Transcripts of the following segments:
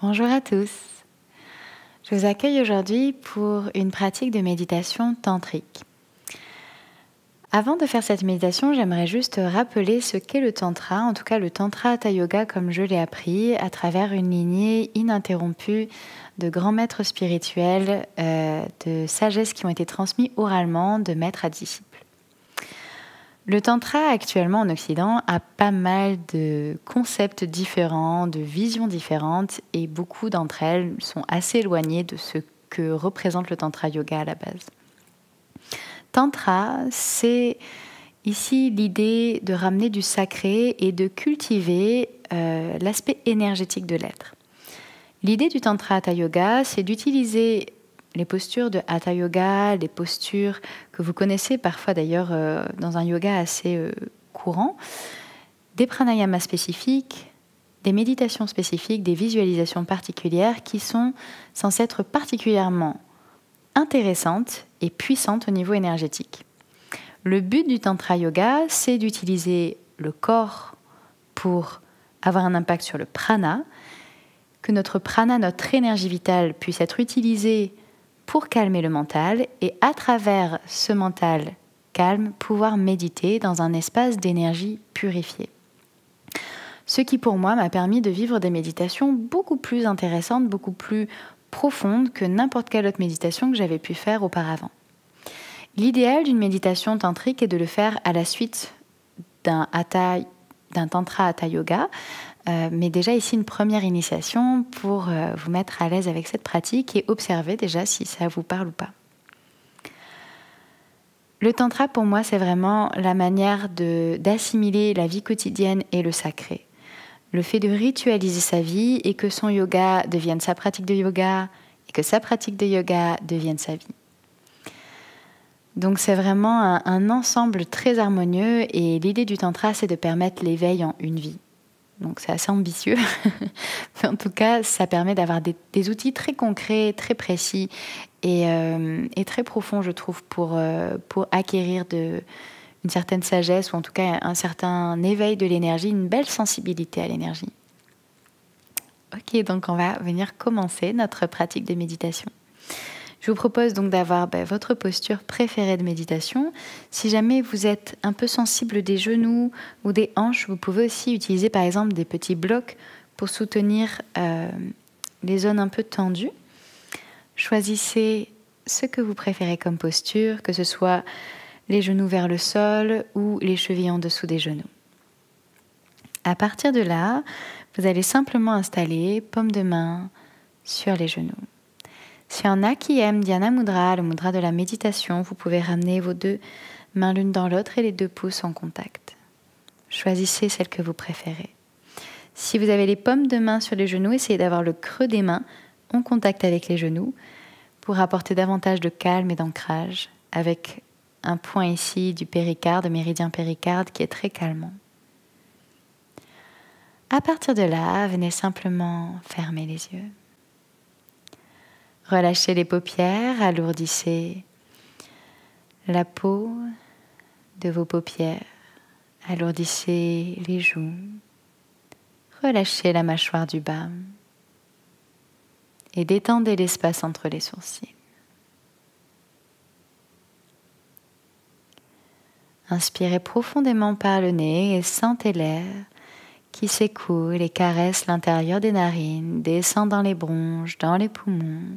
Bonjour à tous. Je vous accueille aujourd'hui pour une pratique de méditation tantrique. Avant de faire cette méditation, j'aimerais juste rappeler ce qu'est le tantra, en tout cas le tantra hatha yoga comme je l'ai appris à travers une lignée ininterrompue de grands maîtres spirituels, de sagesse qui ont été transmis oralement de maître à disciple. Le tantra actuellement en Occident a pas mal de concepts différents, de visions différentes et beaucoup d'entre elles sont assez éloignées de ce que représente le tantra yoga à la base. Tantra, c'est ici l'idée de ramener du sacré et de cultiver l'aspect énergétique de l'être. L'idée du tantra hatha yoga, c'est d'utiliser les postures de hatha yoga, les postures que vous connaissez parfois d'ailleurs dans un yoga assez courant, des pranayamas spécifiques, des méditations spécifiques, des visualisations particulières qui sont censées être particulièrement intéressantes et puissantes au niveau énergétique. Le but du tantra yoga, c'est d'utiliser le corps pour avoir un impact sur le prana, que notre prana, notre énergie vitale, puisse être utilisée pour calmer le mental et à travers ce mental calme, pouvoir méditer dans un espace d'énergie purifiée. Ce qui pour moi m'a permis de vivre des méditations beaucoup plus intéressantes, beaucoup plus profondes que n'importe quelle autre méditation que j'avais pu faire auparavant. L'idéal d'une méditation tantrique est de le faire à la suite d'un tantra hatha yoga, mais déjà ici une première initiation pour vous mettre à l'aise avec cette pratique et observer déjà si ça vous parle ou pas. Le tantra pour moi c'est vraiment la manière d'assimiler la vie quotidienne et le sacré. Le fait de ritualiser sa vie et que son yoga devienne sa pratique de yoga et que sa pratique de yoga devienne sa vie. Donc c'est vraiment un ensemble très harmonieux et l'idée du tantra c'est de permettre l'éveil en une vie. Donc c'est assez ambitieux, mais en tout cas ça permet d'avoir des outils très concrets, très précis et très profonds je trouve pour acquérir une certaine sagesse ou en tout cas un certain éveil de l'énergie, une belle sensibilité à l'énergie. Ok, donc on va venir commencer notre pratique de méditation. Je vous propose donc d'avoir votre posture préférée de méditation. Si jamais vous êtes un peu sensible des genoux ou des hanches, vous pouvez aussi utiliser par exemple des petits blocs pour soutenir les zones un peu tendues. Choisissez ce que vous préférez comme posture, que ce soit les genoux vers le sol ou les chevilles en dessous des genoux. À partir de là, vous allez simplement installer paume de main sur les genoux. S'il y en a qui aiment Dhyana Mudra, le mudra de la méditation, vous pouvez ramener vos deux mains l'une dans l'autre et les deux pouces en contact. Choisissez celle que vous préférez. Si vous avez les paumes de main sur les genoux, essayez d'avoir le creux des mains en contact avec les genoux pour apporter davantage de calme et d'ancrage avec un point ici du péricarde, méridien péricarde qui est très calmant. À partir de là, venez simplement fermer les yeux. Relâchez les paupières, alourdissez la peau de vos paupières, alourdissez les joues, relâchez la mâchoire du bas et détendez l'espace entre les sourcils. Inspirez profondément par le nez et sentez l'air qui s'écoule et caresse l'intérieur des narines, descend dans les bronches, dans les poumons,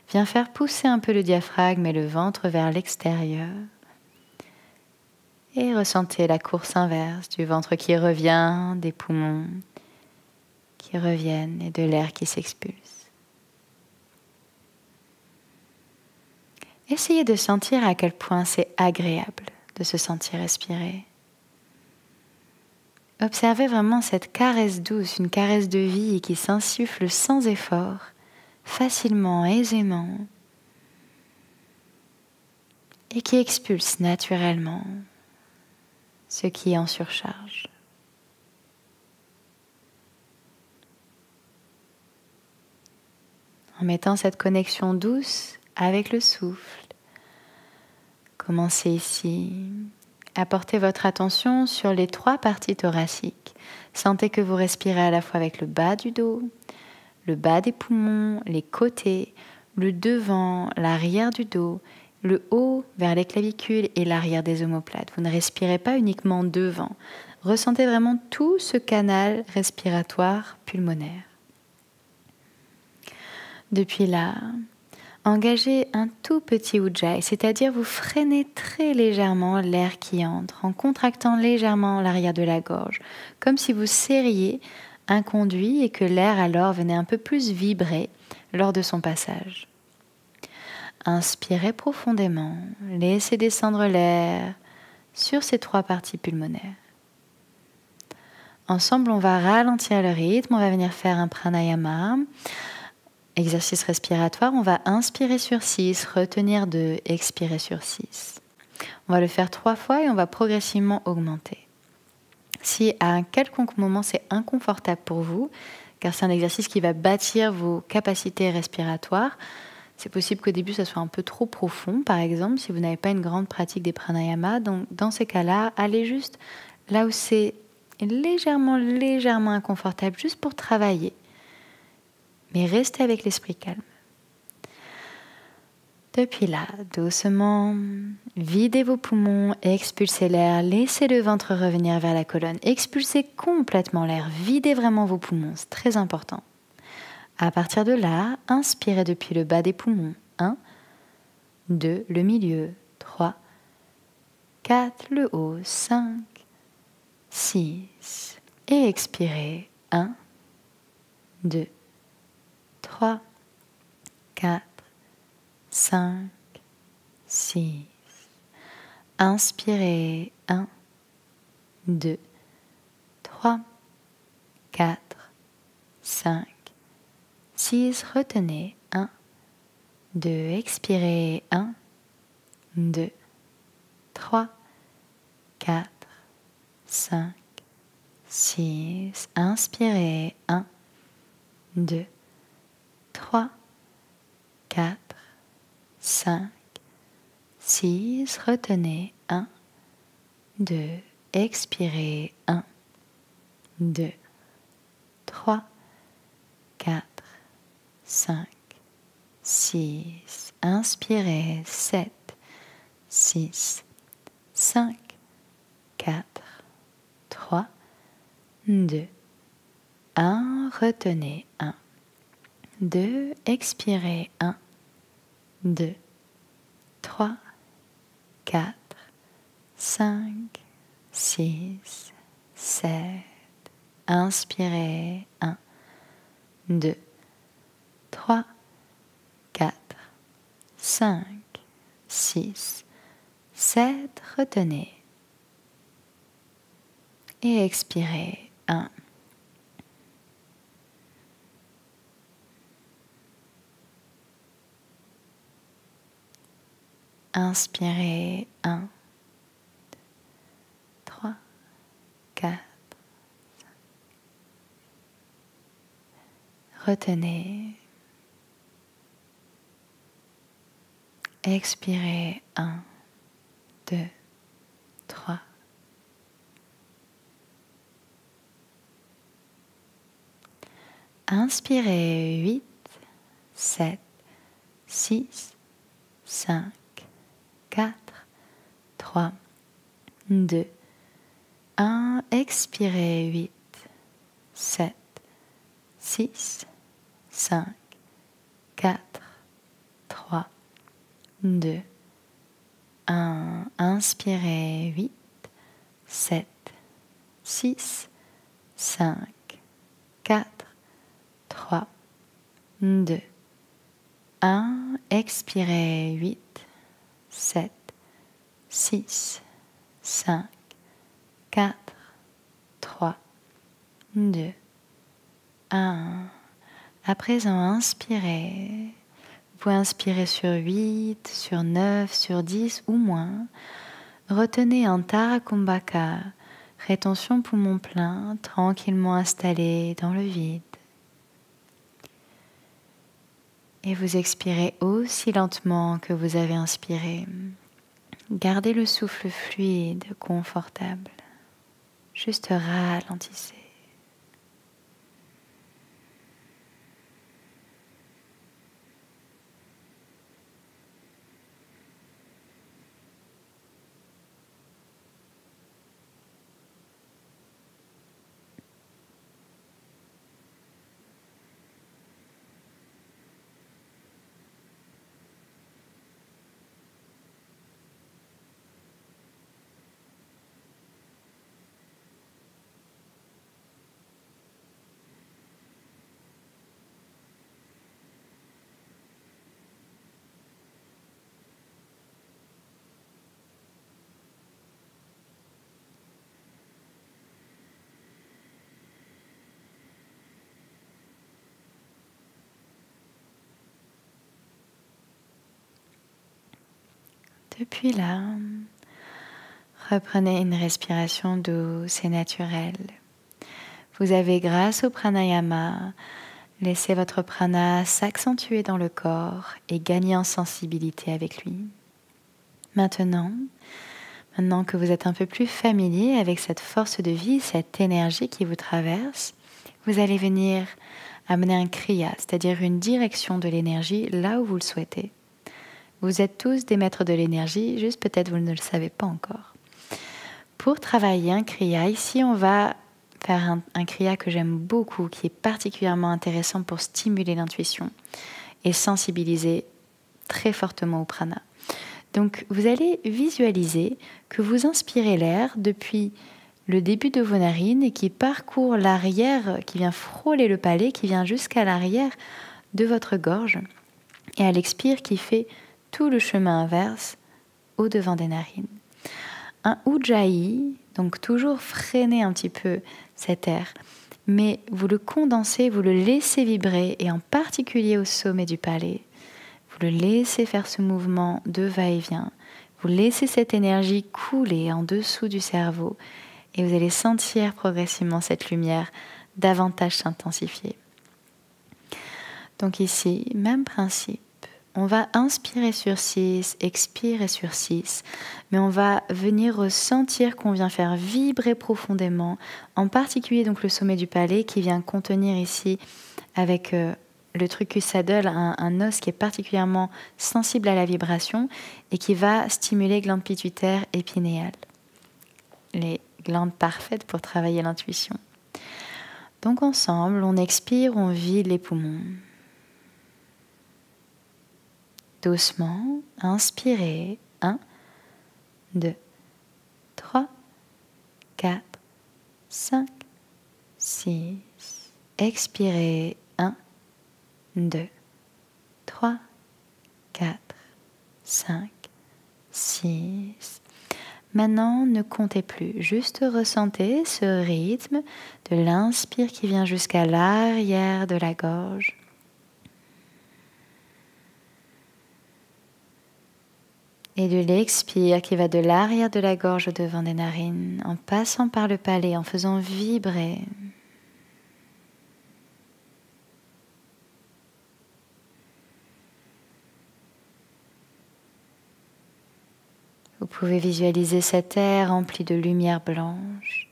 vient faire pousser un peu le diaphragme et le ventre vers l'extérieur. Et ressentez la course inverse du ventre qui revient, des poumons qui reviennent et de l'air qui s'expulse. Essayez de sentir à quel point c'est agréable de se sentir respirer. Observez vraiment cette caresse douce, une caresse de vie qui s'insuffle sans effort, facilement, aisément, et qui expulse naturellement ce qui est en surcharge. En mettant cette connexion douce avec le souffle, commencez ici. Apportez votre attention sur les 3 parties thoraciques. Sentez que vous respirez à la fois avec le bas du dos, le bas des poumons, les côtés, le devant, l'arrière du dos, le haut vers les clavicules et l'arrière des omoplates. Vous ne respirez pas uniquement devant. Ressentez vraiment tout ce canal respiratoire pulmonaire. Depuis là, engagez un tout petit ujjayi, c'est-à-dire vous freinez très légèrement l'air qui entre en contractant légèrement l'arrière de la gorge, comme si vous serriez un conduit et que l'air alors venait un peu plus vibrer lors de son passage. Inspirez profondément, laissez descendre l'air sur ces 3 parties pulmonaires. Ensemble, on va ralentir le rythme, on va venir faire un pranayama. Exercice respiratoire, on va inspirer sur 6, retenir 2, expirer sur 6. On va le faire 3 fois et on va progressivement augmenter. Si à un quelconque moment c'est inconfortable pour vous, car c'est un exercice qui va bâtir vos capacités respiratoires, c'est possible qu'au début ça soit un peu trop profond, par exemple, si vous n'avez pas une grande pratique des pranayamas. Donc dans ces cas-là, allez juste là où c'est légèrement inconfortable, juste pour travailler. Mais restez avec l'esprit calme. Depuis là, doucement, videz vos poumons, expulsez l'air, laissez le ventre revenir vers la colonne. Expulsez complètement l'air, videz vraiment vos poumons, c'est très important. À partir de là, inspirez depuis le bas des poumons. 1, 2, le milieu, 3, 4, le haut, 5, 6. Et expirez. 1, 2, 3, 4, 5, 6. Inspirez. 1, 2, 3, 4, 5, 6. Retenez. 1, 2. Expirez. 1, 2, 3, 4, 5, 6. Inspirez. 1, 2, 3, 4, 5, 6. Retenez. 1, 2. Expirez. 1, 2, 3, 4, 5, 6. Inspirez. 7, 6, 5, 4, 3, 2, 1. Retenez. 1, 2. Expirez. 1, 2, 3, 4, 5, 6, 7. Inspirez. 1, 2, 3, 4, 5, 6, 7. Retenez. Et expirez. 1. Inspirez. 1, 3, 4. Retenez. Expirez. 1, 2, 3. Inspirez. 8, 7, 6, 5, 4, 3, 2, 1. Expirez. 8, 7, 6, 5, 4, 3, 2, 1. Inspirez. 8, 7, 6, 5, 4, 3, 2, 1. Expirez. 8, 7, 6, 5, 4, 3, 2, 1. À présent, inspirez. Vous pouvez inspirer sur 8, sur 9, sur 10 ou moins. Retenez en Tara Kumbhaka, rétention poumon plein, tranquillement installé dans le vide. Et vous expirez aussi lentement que vous avez inspiré. Gardez le souffle fluide, confortable. Juste ralentissez. Depuis là, reprenez une respiration douce et naturelle. Vous avez, grâce au pranayama, laissé votre prana s'accentuer dans le corps et gagner en sensibilité avec lui. Maintenant que vous êtes un peu plus familier avec cette force de vie, cette énergie qui vous traverse, vous allez venir amener un kriya, c'est-à-dire une direction de l'énergie là où vous le souhaitez. Vous êtes tous des maîtres de l'énergie, juste peut-être vous ne le savez pas encore. Pour travailler un kriya, ici on va faire un kriya que j'aime beaucoup, qui est particulièrement intéressant pour stimuler l'intuition et sensibiliser très fortement au prana. Donc vous allez visualiser que vous inspirez l'air depuis le début de vos narines et qui parcourt l'arrière, qui vient frôler le palais, qui vient jusqu'à l'arrière de votre gorge, et à l'expire qui fait tout le chemin inverse au devant des narines. Un ujjayi, donc toujours freiner un petit peu cet air, mais vous le condensez, vous le laissez vibrer, et en particulier au sommet du palais. Vous le laissez faire ce mouvement de va-et-vient. Vous laissez cette énergie couler en dessous du cerveau, et vous allez sentir progressivement cette lumière davantage s'intensifier. Donc ici, même principe. On va inspirer sur 6, expirer sur 6, mais on va venir ressentir qu'on vient faire vibrer profondément, en particulier donc le sommet du palais qui vient contenir ici avec le trucus saddle, un os qui est particulièrement sensible à la vibration et qui va stimuler les glandes pituitaires et pinéales, les glandes parfaites pour travailler l'intuition. Donc ensemble, on expire, on vide les poumons. Doucement, inspirez. 1, 2, 3, 4, 5, 6. Expirez. 1, 2, 3, 4, 5, 6. Maintenant, ne comptez plus, juste ressentez ce rythme de l'inspire qui vient jusqu'à l'arrière de la gorge. Et de l'expire qui va de l'arrière de la gorge au devant des narines, en passant par le palais, en faisant vibrer. Vous pouvez visualiser cet air rempli de lumière blanche.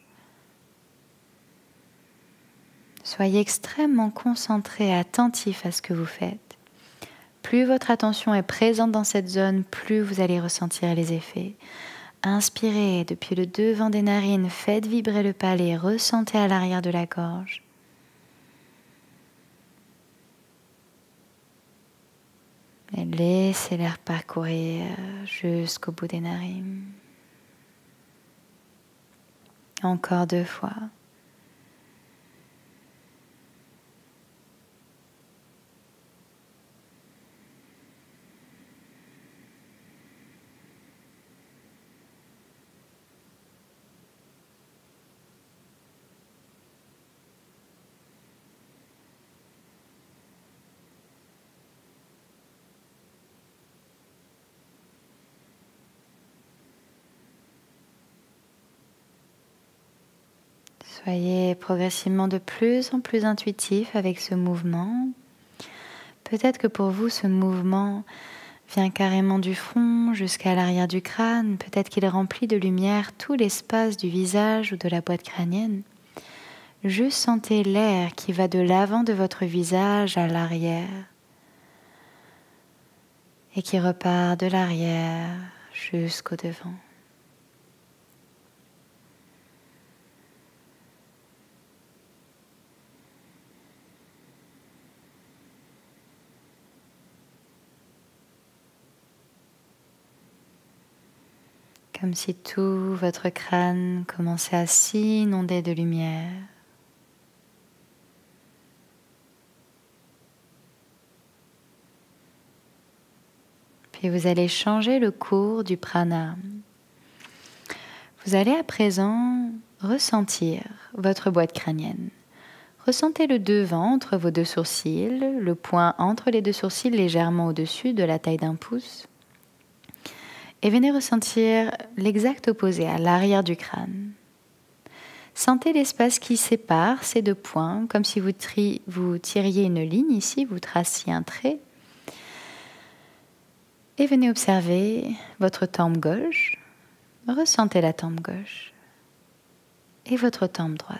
Soyez extrêmement concentré et attentif à ce que vous faites. Plus votre attention est présente dans cette zone, plus vous allez ressentir les effets. Inspirez depuis le devant des narines, faites vibrer le palais, ressentez à l'arrière de la gorge. Et laissez l'air parcourir jusqu'au bout des narines. Encore 2 fois. Soyez progressivement de plus en plus intuitif avec ce mouvement. Peut-être que pour vous, ce mouvement vient carrément du front jusqu'à l'arrière du crâne. Peut-être qu'il remplit de lumière tout l'espace du visage ou de la boîte crânienne. Juste sentez l'air qui va de l'avant de votre visage à l'arrière et qui repart de l'arrière jusqu'au devant. Comme si tout votre crâne commençait à s'inonder de lumière. Puis vous allez changer le cours du prana. Vous allez à présent ressentir votre boîte crânienne. Ressentez le devant entre vos 2 sourcils, le point entre les 2 sourcils légèrement au-dessus de la taille d'un pouce. Et venez ressentir l'exact opposé, à l'arrière du crâne. Sentez l'espace qui sépare ces deux points, comme si vous tiriez une ligne ici, vous traciez un trait. Et venez observer votre tempe gauche. Ressentez la tempe gauche. Et votre tempe droite.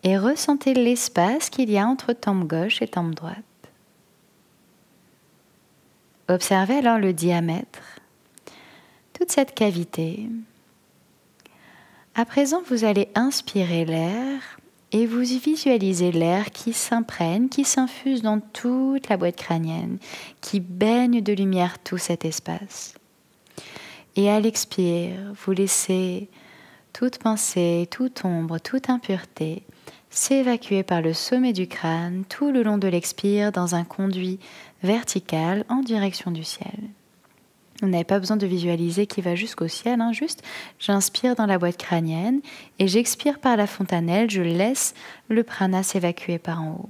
Et ressentez l'espace qu'il y a entre tempe gauche et tempe droite. Observez alors le diamètre, toute cette cavité. À présent, vous allez inspirer l'air et vous visualisez l'air qui s'imprègne, qui s'infuse dans toute la boîte crânienne, qui baigne de lumière tout cet espace. Et à l'expire, vous laissez toute pensée, toute ombre, toute impureté s'évacuer par le sommet du crâne tout le long de l'expire dans un conduit vertical en direction du ciel. Vous n'avez pas besoin de visualiser qui va jusqu'au ciel, juste j'inspire dans la boîte crânienne et j'expire par la fontanelle, je laisse le prana s'évacuer par en haut.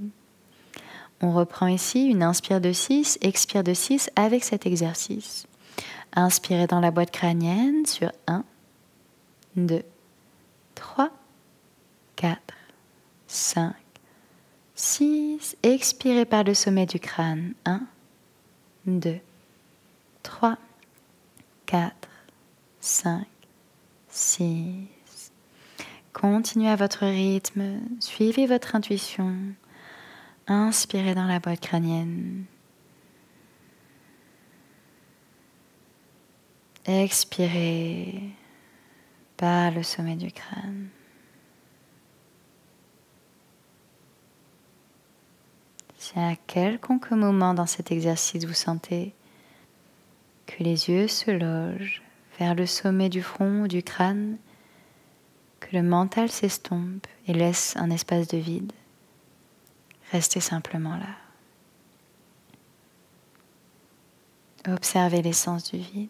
On reprend ici une inspire de 6, expire de 6 avec cet exercice. Inspirez dans la boîte crânienne sur 1, 2, 3, 4, 5, 6. Expirez par le sommet du crâne. 1, 2, 3, 4, 5, 6. Continuez à votre rythme. Suivez votre intuition. Inspirez dans la boîte crânienne. Expirez par le sommet du crâne. Si à quelconque moment dans cet exercice vous sentez que les yeux se logent vers le sommet du front ou du crâne, que le mental s'estompe et laisse un espace de vide, restez simplement là. Observez l'essence du vide.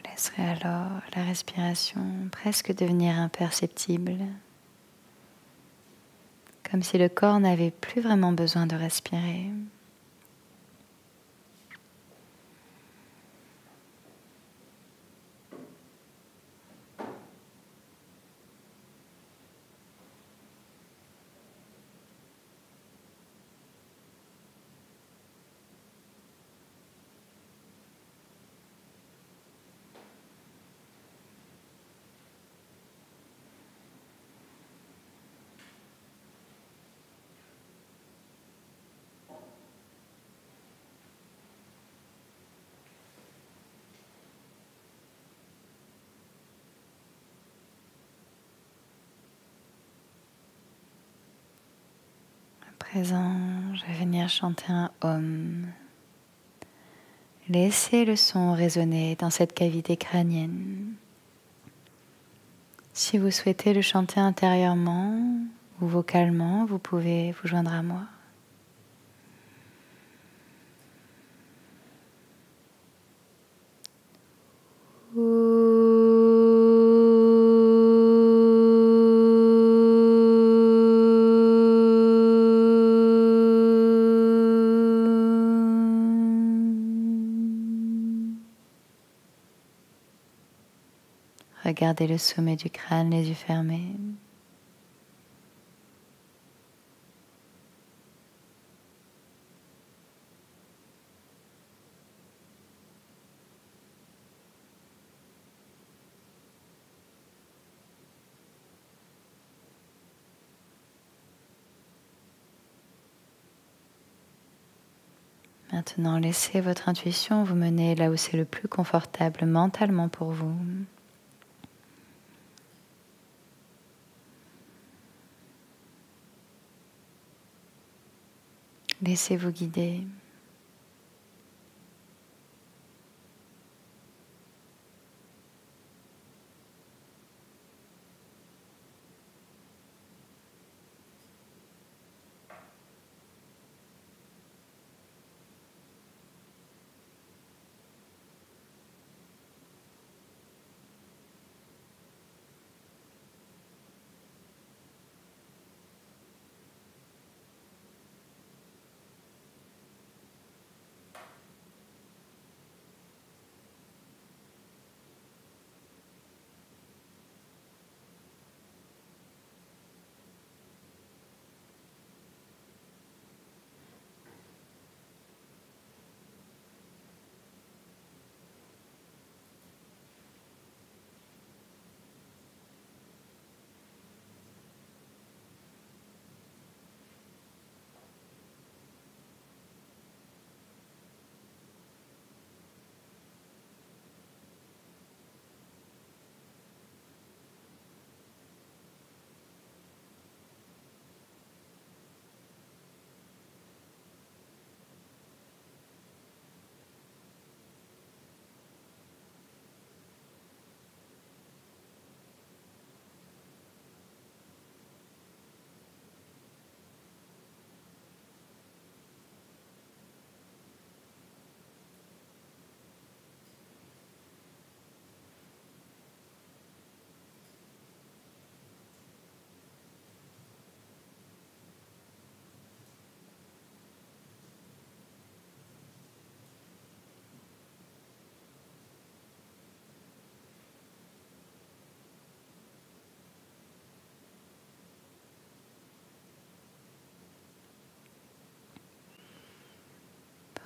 Laisserez alors la respiration presque devenir imperceptible, comme si le corps n'avait plus vraiment besoin de respirer. À présent, je vais venir chanter un Om. Laissez le son résonner dans cette cavité crânienne. Si vous souhaitez le chanter intérieurement ou vocalement, vous pouvez vous joindre à moi. Regardez le sommet du crâne, les yeux fermés. Maintenant, laissez votre intuition vous mener là où c'est le plus confortable mentalement pour vous. Laissez-vous guider.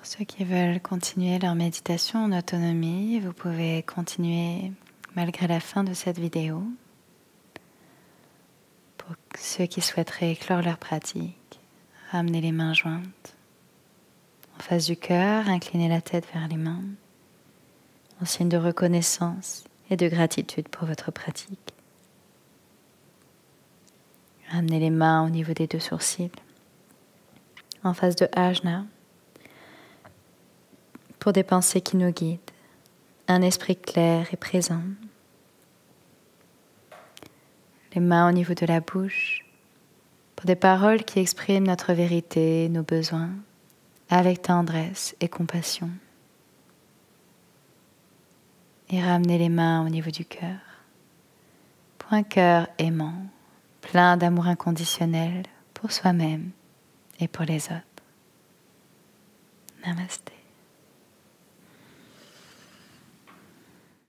Ceux qui veulent continuer leur méditation en autonomie, vous pouvez continuer malgré la fin de cette vidéo. Pour ceux qui souhaiteraient éclore leur pratique, ramenez les mains jointes. En face du cœur, inclinez la tête vers les mains, en signe de reconnaissance et de gratitude pour votre pratique. Ramenez les mains au niveau des 2 sourcils, en face de Ajna, pour des pensées qui nous guident, un esprit clair et présent. Les mains au niveau de la bouche, pour des paroles qui expriment notre vérité, nos besoins, avec tendresse et compassion. Et ramenez les mains au niveau du cœur, pour un cœur aimant, plein d'amour inconditionnel pour soi-même et pour les autres. Namasté.